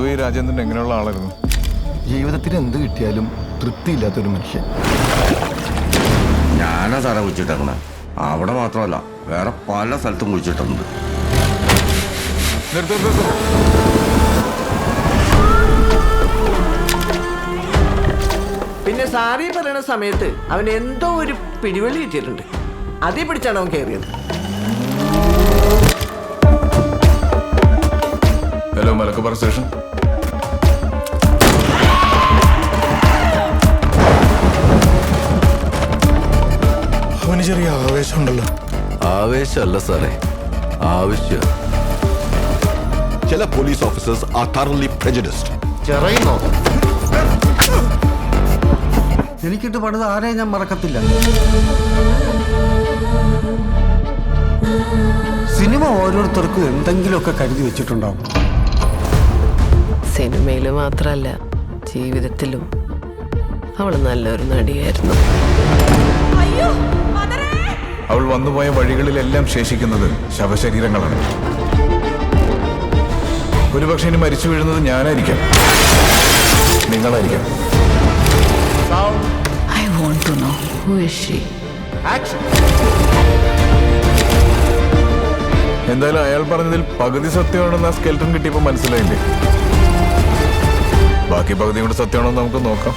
പൊതുവെ രാജേന്ദ്രൻ എങ്ങനെയുള്ള ആളായിരുന്നു? ജീവിതത്തിന് എന്ത് കിട്ടിയാലും തൃപ്തിയില്ലാത്തൊരു മനുഷ്യൻ. ഞാനാ സാറെ കുഴിച്ചിട്ടേക്കണേ. അവിടെ മാത്രമല്ല, വേറെ പല സ്ഥലത്തും കുഴിച്ചിട്ടുണ്ട്. പിന്നെ സാറി പറയുന്ന സമയത്ത് അവൻ എന്തോ ഒരു പിടിവള്ളി കിട്ടിയിട്ടുണ്ട്. അതേ പിടിച്ചാണ് അവൻ കയറിയത്. Hello, Malakkappara station. അവന് ചെറിയ ആവേശമുണ്ടല്ലോ. ആവേശമല്ല സാറേ, ആവശ്യം. ചില police officers are thoroughly prejudiced. ചെറിയുന്നോ? എനിക്കിട്ട് പണിത് ആരെയും ഞാൻ മറക്കത്തില്ല. സിനിമ ഓരോരുത്തർക്കും എന്തെങ്കിലുമൊക്കെ കരുതി വെച്ചിട്ടുണ്ടാവും. സിനിമയിൽ മാത്രമല്ല, ജീവിതത്തിലും അവൾ നല്ലൊരു നടിയായിരുന്നു. അവൾ വന്നുപോയ വഴികളിലെല്ലാം ശേഷിക്കുന്നത് ശവശരീരങ്ങളാണ്. ഒരുപക്ഷെ ഇനി മരിച്ചു വീഴുന്നത് ഞാനായിരിക്കാം, നിങ്ങളായിരിക്കാം. I want to know who is she. എന്തായാലും അയാൾ പറഞ്ഞതിൽ പകുതി സത്യമാണെന്ന് ആ സ്കെൽട്ടൺ കിട്ടിയപ്പോൾ മനസ്സിലായില്ലേ? ബാക്കി പകുതി കൂടെ സത്യമാണോ നമുക്ക് നോക്കാം.